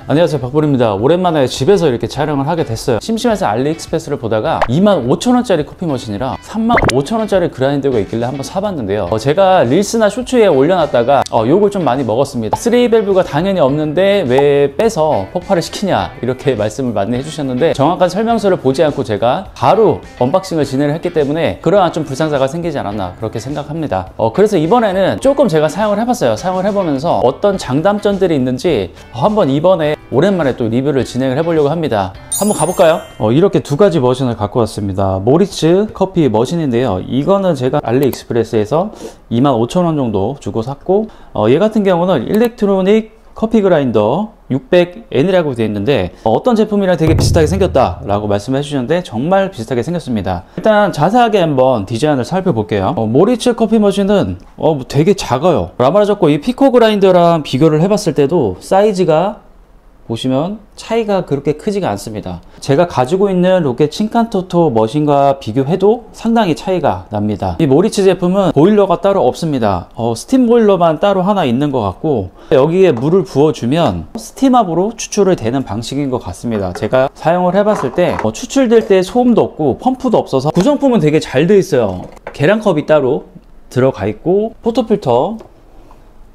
안녕하세요, 박보리입니다. 오랜만에 집에서 이렇게 촬영을 하게 됐어요. 심심해서 알리익스프레스를 보다가 25,000원짜리 커피 머신이랑 35,000원짜리 그라인더가 있길래 한번 사봤는데요. 제가 릴스나 쇼츠에 올려놨다가 욕을 좀 많이 먹었습니다. 3밸브가 당연히 없는데 왜 빼서 폭발을 시키냐 이렇게 말씀을 많이 해주셨는데, 정확한 설명서를 보지 않고 제가 바로 언박싱을 진행을 했기 때문에 그러한 좀 불상사가 생기지 않았나 그렇게 생각합니다. 그래서 이번에는 조금 제가 사용을 해봤어요. 사용을 해보면서 어떤 장단점들이 있는지 한번 이번에 오랜만에 또 리뷰를 진행을 해보려고 합니다. 한번 가볼까요? 이렇게 두 가지 머신을 갖고 왔습니다. 모리츠 커피 머신인데요. 이거는 제가 알리익스프레스에서 25,000원 정도 주고 샀고, 얘 같은 경우는 일렉트로닉 커피 그라인더 600N이라고 되어 있는데, 어떤 제품이랑 되게 비슷하게 생겼다 라고 말씀해 주셨는데 정말 비슷하게 생겼습니다. 일단 자세하게 한번 디자인을 살펴볼게요. 모리츠 커피 머신은 되게 작아요. 라마라조코 이 피코 그라인더랑 비교를 해봤을 때도 사이즈가 보시면 차이가 그렇게 크지가 않습니다. 제가 가지고 있는 로켓 칭칸토토 머신과 비교해도 상당히 차이가 납니다. 이 모리츠 제품은 보일러가 따로 없습니다. 스팀 보일러만 따로 하나 있는 것 같고, 여기에 물을 부어주면 스팀압으로 추출을 되는 방식인 것 같습니다. 제가 사용을 해봤을 때 추출될 때 소음도 없고 펌프도 없어서 구성품은 되게 잘 되어 있어요. 계량컵이 따로 들어가 있고,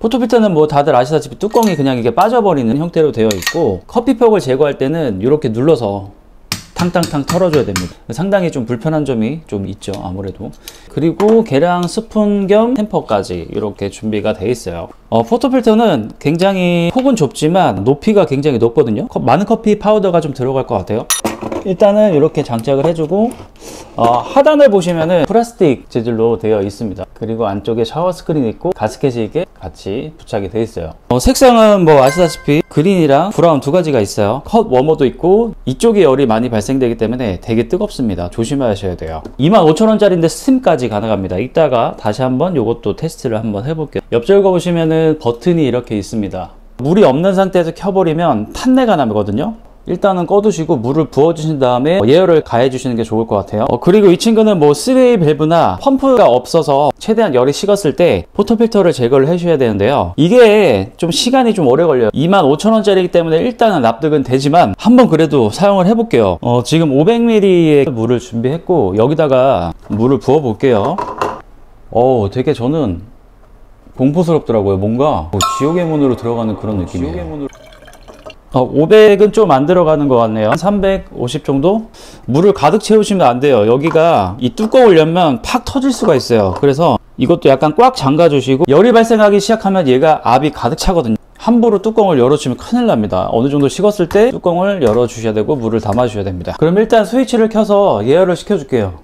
포토필터는 뭐 다들 아시다시피 뚜껑이 그냥 이게 빠져버리는 형태로 되어 있고, 커피팩을 제거할 때는 이렇게 눌러서 탕탕탕 털어줘야 됩니다. 상당히 좀 불편한 점이 좀 있죠, 아무래도. 그리고 계량 스푼 겸 템퍼까지 이렇게 준비가 되어 있어요. 포토필터는 굉장히 폭은 좁지만 높이가 굉장히 높거든요. 많은 커피 파우더가 좀 들어갈 것 같아요. 일단은 이렇게 장착을 해주고, 하단을 보시면은 플라스틱 재질로 되어 있습니다. 그리고 안쪽에 샤워 스크린이 있고 가스켓이 이게 같이 부착이 되어 있어요. 색상은 뭐 아시다시피 그린이랑 브라운 두 가지가 있어요. 컷 워머도 있고, 이쪽에 열이 많이 발생되기 때문에 되게 뜨겁습니다. 조심하셔야 돼요. 25,000원짜리인데 스팀까지 가능합니다. 이따가 다시 한번 요것도 테스트를 한번 해볼게요. 옆줄 보시면은 버튼이 이렇게 있습니다. 물이 없는 상태에서 켜버리면 탄내가 나거든요. 일단은 꺼두시고 물을 부어주신 다음에 예열을 가해주시는 게 좋을 것 같아요. 그리고 이 친구는 뭐 3웨이 밸브나 펌프가 없어서 최대한 열이 식었을 때 포토필터를 제거를 해주셔야 되는데요. 이게 좀 시간이 좀 오래 걸려요. 25,000원짜리이기 때문에 일단은 납득은 되지만 한번 그래도 사용을 해볼게요. 지금 500ml의 물을 준비했고, 여기다가 물을 부어 볼게요. 되게 저는 공포스럽더라고요. 뭔가 지옥의 문으로 들어가는 그런 느낌이에요. 500은 좀 안 들어가는 것 같네요. 350 정도? 물을 가득 채우시면 안 돼요. 여기가 이 뚜껑을 열면 팍 터질 수가 있어요. 그래서 이것도 약간 꽉 잠가 주시고, 열이 발생하기 시작하면 얘가 압이 가득 차거든요. 함부로 뚜껑을 열어주면 큰일 납니다. 어느 정도 식었을 때 뚜껑을 열어 주셔야 되고 물을 담아 주셔야 됩니다. 그럼 일단 스위치를 켜서 예열을 시켜 줄게요.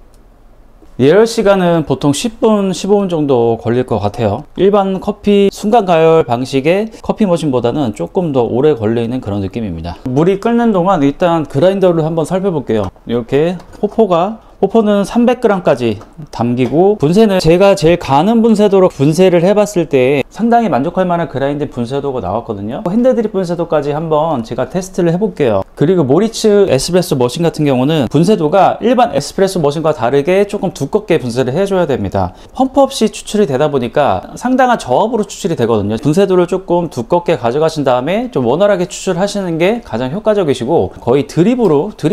예열 시간은 보통 10분, 15분 정도 걸릴 것 같아요. 일반 커피 순간 가열 방식의 커피 머신보다는 조금 더 오래 걸리는 그런 느낌입니다. 물이 끓는 동안 일단 그라인더를 한번 살펴볼게요. 이렇게 포포는 300g까지 담기고, 분쇄는 제가 제일 가는 분쇄도로 분쇄를 해봤을 때 상당히 만족할 만한 그라인드 분쇄도가 나왔거든요. 핸드드립 분쇄도까지 한번 제가 테스트를 해볼게요. 그리고 모리츠 에스프레소 머신 같은 경우는 분쇄도가 일반 에스프레소 머신과 다르게 조금 두껍게 분쇄를 해줘야 됩니다. 펌프 없이 추출이 되다 보니까 상당한 저압으로 추출이 되거든요. 분쇄도를 조금 두껍게 가져가신 다음에 좀 원활하게 추출하시는 게 가장 효과적이시고, 거의 드립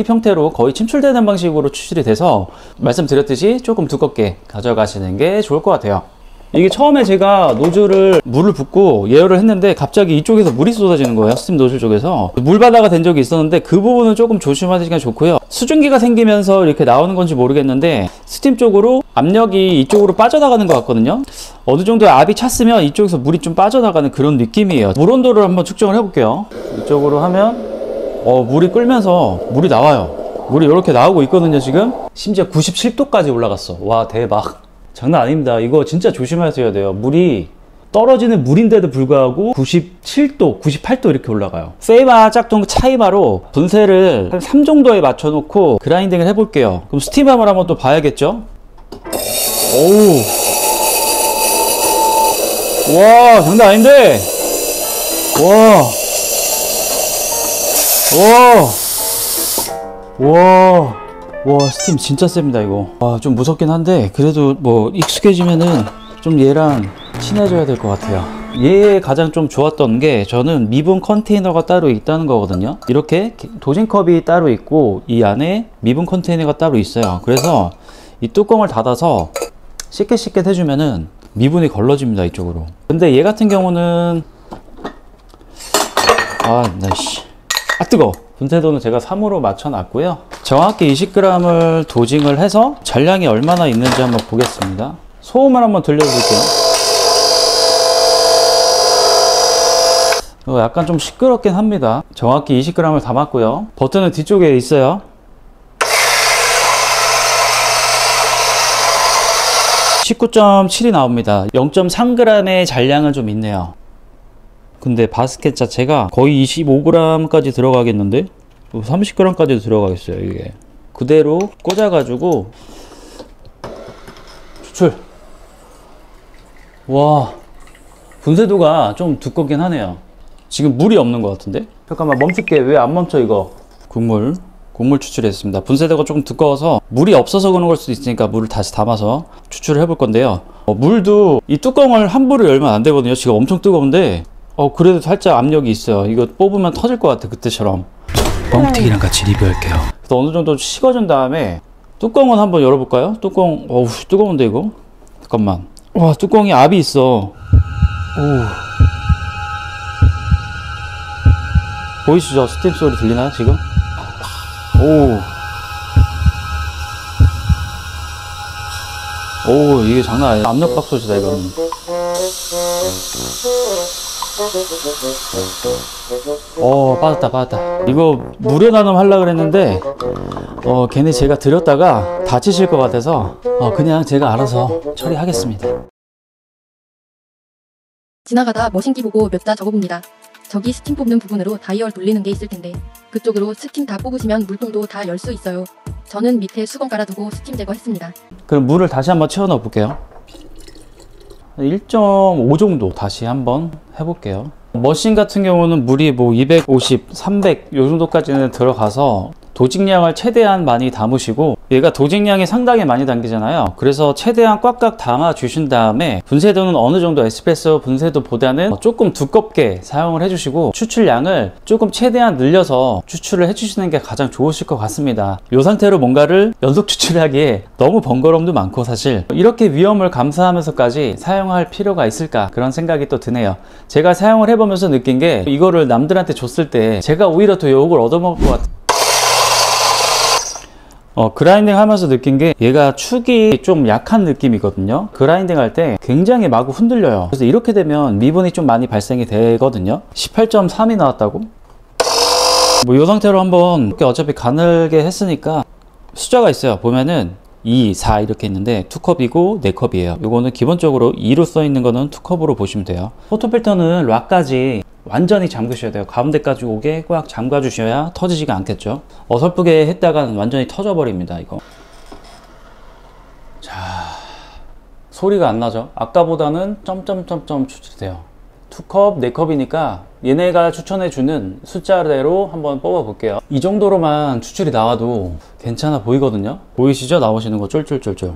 형태로 거의 침출되는 방식으로 추출이 돼서 말씀드렸듯이 조금 두껍게 가져가시는 게 좋을 것 같아요. 이게 처음에 제가 물을 붓고 예열을 했는데 갑자기 이쪽에서 물이 쏟아지는 거예요. 스팀 노즐 쪽에서 물바다가 된 적이 있었는데, 그 부분은 조금 조심하시는 게 좋고요. 수증기가 생기면서 이렇게 나오는 건지 모르겠는데 스팀 쪽으로 압력이 이쪽으로 빠져나가는 것 같거든요. 어느 정도 압이 찼으면 이쪽에서 물이 좀 빠져나가는 그런 느낌이에요. 물 온도를 한번 측정을 해볼게요. 이쪽으로 하면 물이 끓면서 물이 나와요. 물이 이렇게 나오고 있거든요. 지금 심지어 97도까지 올라갔어. 와, 대박. 장난 아닙니다. 이거 진짜 조심하셔야 돼요. 물이 떨어지는 물인데도 불구하고 97도, 98도 이렇게 올라가요. 세이마 짝퉁 차이마로 분쇄를 한 3 정도에 맞춰놓고 그라인딩을 해볼게요. 그럼 스팀함을 한번 또 봐야겠죠? 오우, 와, 장난 아닌데? 와, 스팀 진짜 셉니다 이거. 좀 무섭긴 한데 그래도 뭐 익숙해지면은 좀 얘랑 친해져야 될 것 같아요. 얘 가장 좀 좋았던 게 저는 미분 컨테이너가 따로 있다는 거거든요. 이렇게 도징컵이 따로 있고 이 안에 미분 컨테이너가 따로 있어요. 그래서 이 뚜껑을 닫아서 씻게 해주면은 미분이 걸러집니다, 이쪽으로. 근데 얘 같은 경우는 뜨거워. 분쇄도는 제가 3으로 맞춰놨고요. 정확히 20g을 도징을 해서 잔량이 얼마나 있는지 한번 보겠습니다. 소음을 한번 들려드릴게요. 약간 좀 시끄럽긴 합니다. 정확히 20g을 담았고요. 버튼은 뒤쪽에 있어요. 19.7이 나옵니다. 0.3g의 잔량은 좀 있네요. 근데 바스켓 자체가 거의 25g까지 들어가겠는데? 30g까지도 들어가겠어요, 이게. 그대로 꽂아가지고 추출. 와, 분쇄도가 좀 두껍긴 하네요. 지금 물이 없는 것 같은데? 잠깐만 멈출게. 왜 안 멈춰 이거? 국물 추출했습니다. 분쇄도가 조금 두꺼워서 물이 없어서 그런 걸 수도 있으니까 물을 다시 담아서 추출을 해볼 건데요. 물도 이 뚜껑을 함부로 열면 안 되거든요. 지금 엄청 뜨거운데 그래도 살짝 압력이 있어요. 이거 뽑으면 터질 것 같아, 그때처럼. 뻥튀기랑 같이 리뷰할게요. 그래서 어느 정도 식어준 다음에 뚜껑은 한번 열어볼까요? 뚜껑, 어우, 뜨거운데 이거? 잠깐만. 와, 뚜껑이 압이 있어. 오. 보이시죠? 스팀 소리 들리나요, 지금? 오, 이게 장난 아니야. 압력밥솥이다, 이거는. 빠졌다. 이거 무료 나눔 하려고 그랬는데, 괜히 제가 드렸다가 다치실 것 같아서, 그냥 제가 알아서 처리하겠습니다. 지나가다 머신기 보고 몇 자 적어봅니다. 저기 스팀 뽑는 부분으로 다이얼 돌리는 게 있을 텐데 그쪽으로 스팀 다 뽑으시면 물통도 다 열 수 있어요. 저는 밑에 수건 깔아두고 스팀 제거했습니다. 그럼 물을 다시 한번 채워 넣어 볼게요. 1.5 정도 다시 한번 해볼게요. 머신 같은 경우는 물이 뭐 250, 300 요 정도까지는 들어가서 도징량을 최대한 많이 담으시고, 얘가 도징량이 상당히 많이 담기잖아요. 그래서 최대한 꽉꽉 담아 주신 다음에 분쇄도는 어느 정도 에스프레소 분쇄도보다는 조금 두껍게 사용을 해주시고 추출량을 조금 최대한 늘려서 추출을 해주시는 게 가장 좋으실 것 같습니다. 이 상태로 뭔가를 연속 추출하기에 너무 번거로움도 많고, 사실 이렇게 위험을 감수하면서까지 사용할 필요가 있을까, 그런 생각이 또 드네요. 제가 사용을 해보면서 느낀 게, 이거를 남들한테 줬을 때 제가 오히려 더 욕을 얻어먹을 것 같아요. 그라인딩 하면서 느낀 게, 얘가 축이 좀 약한 느낌이거든요. 그라인딩 할 때 굉장히 마구 흔들려요. 그래서 이렇게 되면 미분이 좀 많이 발생이 되거든요. 18.3이 나왔다고? 이 상태로 한번 어차피 가늘게 했으니까 숫자가 있어요. 보면은 2, 4 이렇게 있는데 2컵이고 4컵이에요. 이거는 기본적으로 2로 써 있는 거는 2컵으로 보시면 돼요. 포토필터는 락까지 완전히 잠그셔야 돼요. 가운데까지 오게 꽉 잠가 주셔야 터지지가 않겠죠. 어설프게 했다가 완전히 터져 버립니다, 이거. 자, 소리가 안 나죠? 아까보다는 점점점점 추출돼요. 2컵, 4컵이니까 얘네가 추천해주는 숫자대로 한번 뽑아볼게요. 이 정도로만 추출이 나와도 괜찮아 보이거든요. 보이시죠? 나오시는 거 쫄쫄쫄쫄.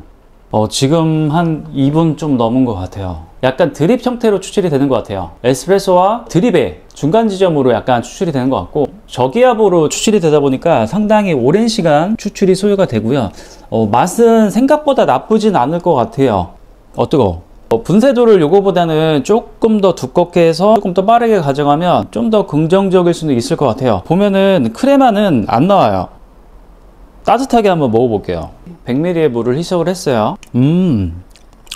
지금 한 2분 좀 넘은 것 같아요. 약간 드립 형태로 추출이 되는 것 같아요. 에스프레소와 드립의 중간 지점으로 약간 추출이 되는 것 같고, 저기압으로 추출이 되다 보니까 상당히 오랜 시간 추출이 소요가 되고요. 맛은 생각보다 나쁘진 않을 것 같아요. 뜨거워. 분쇄도를 요거보다는 조금 더 두껍게 해서 조금 더 빠르게 가져가면 좀 더 긍정적일 수는 있을 것 같아요. 보면은 크레마는 안 나와요. 따뜻하게 한번 먹어볼게요. 100ml의 물을 희석을 했어요.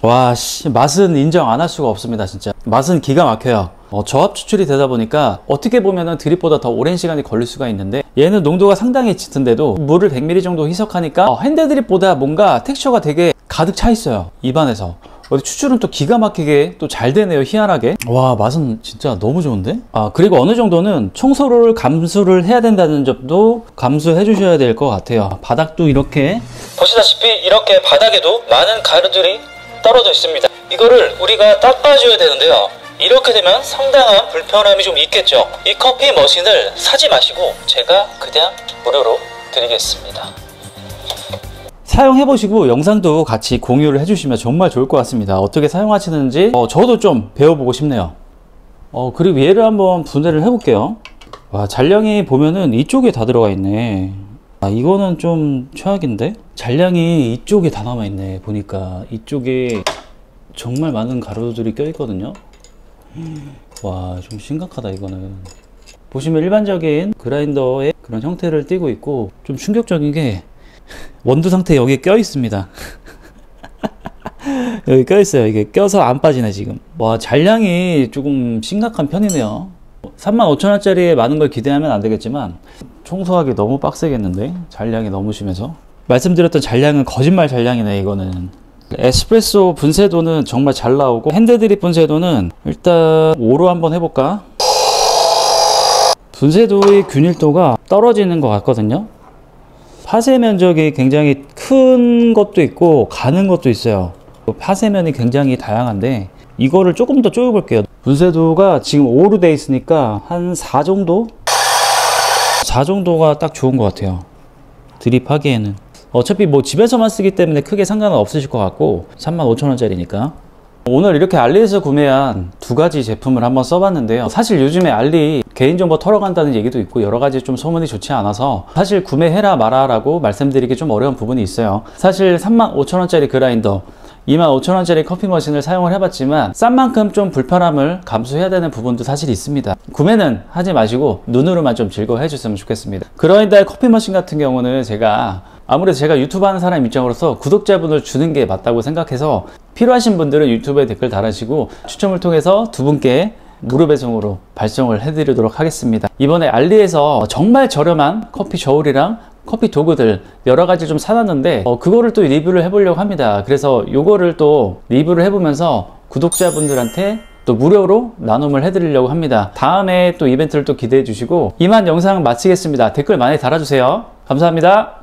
와, 맛은 인정 안 할 수가 없습니다, 진짜. 맛은 기가 막혀요. 저압 추출이 되다 보니까 어떻게 보면은 드립보다 더 오랜 시간이 걸릴 수가 있는데, 얘는 농도가 상당히 짙은데도 물을 100ml 정도 희석하니까 핸드 드립보다 뭔가 텍스처가 되게 가득 차 있어요, 입안에서. 추출은 또 기가 막히게 또 잘 되네요, 희한하게. 와, 맛은 진짜 너무 좋은데? 그리고 어느 정도는 청소를 감수를 해야 된다는 점도 감수해 주셔야 될 것 같아요. 바닥도 이렇게 보시다시피 이렇게 바닥에도 많은 가루들이 떨어져 있습니다. 이거를 우리가 닦아줘야 되는데요. 이렇게 되면 상당한 불편함이 좀 있겠죠. 이 커피 머신을 사지 마시고 제가 그냥 무료로 드리겠습니다. 사용해보시고 영상도 같이 공유를 해주시면 정말 좋을 것 같습니다. 어떻게 사용하시는지 저도 좀 배워보고 싶네요. 그리고 얘를 한번 분해를 해볼게요. 와, 잔량이 보면은 이쪽에 다 들어가 있네. 아, 이거는 좀 최악인데? 잔량이 이쪽에 다 남아있네. 보니까 이쪽에 정말 많은 가루들이 껴있거든요. 와, 좀 심각하다 이거는. 보시면 일반적인 그라인더의 그런 형태를 띠고 있고, 좀 충격적인 게 원두 상태 여기에 껴있습니다. 여기 껴있어요. 이게 껴서 안 빠지네 지금. 와, 잔량이 조금 심각한 편이네요. 35,000원짜리에 많은 걸 기대하면 안 되겠지만 청소하기 너무 빡세겠는데, 잔량이 너무 심해서. 말씀드렸던 잔량은 거짓말 잔량이네 이거는. 에스프레소 분쇄도는 정말 잘 나오고, 핸드드립 분쇄도는 일단 5로 한번 해볼까. 분쇄도의 균일도가 떨어지는 것 같거든요. 파쇄 면적이 굉장히 큰 것도 있고 가는 것도 있어요. 파쇄면이 굉장히 다양한데 이거를 조금 더 쪼여볼게요. 분쇄도가 지금 5로 돼 있으니까 한 4 정도? 4 정도가 딱 좋은 것 같아요. 드립하기에는. 어차피 뭐 집에서만 쓰기 때문에 크게 상관은 없으실 것 같고, 35,000원짜리니까. 오늘 이렇게 알리에서 구매한 두 가지 제품을 한번 써봤는데요. 사실 요즘에 알리 개인정보 털어간다는 얘기도 있고 여러 가지 좀 소문이 좋지 않아서 사실 구매해라 마라라고 말씀드리기 좀 어려운 부분이 있어요. 사실 35,000원짜리 그라인더, 25,000원짜리 커피 머신을 사용을 해봤지만 싼 만큼 좀 불편함을 감수해야 되는 부분도 사실 있습니다. 구매는 하지 마시고 눈으로만 좀 즐거워해 줬으면 좋겠습니다. 그라인더의 커피 머신 같은 경우는 아무래도 제가 유튜브 하는 사람 입장으로서 구독자분을 주는 게 맞다고 생각해서 필요하신 분들은 유튜브에 댓글 달아주시고 추첨을 통해서 두 분께 무료 배송으로 발송을 해드리도록 하겠습니다. 이번에 알리에서 정말 저렴한 커피 저울이랑 커피 도구들 여러 가지 좀 사놨는데 그거를 또 리뷰를 해보려고 합니다. 그래서 요거를 또 리뷰를 해보면서 구독자분들한테 또 무료로 나눔을 해드리려고 합니다. 다음에 또 이벤트를 또 기대해 주시고, 이만 영상 마치겠습니다. 댓글 많이 달아주세요. 감사합니다.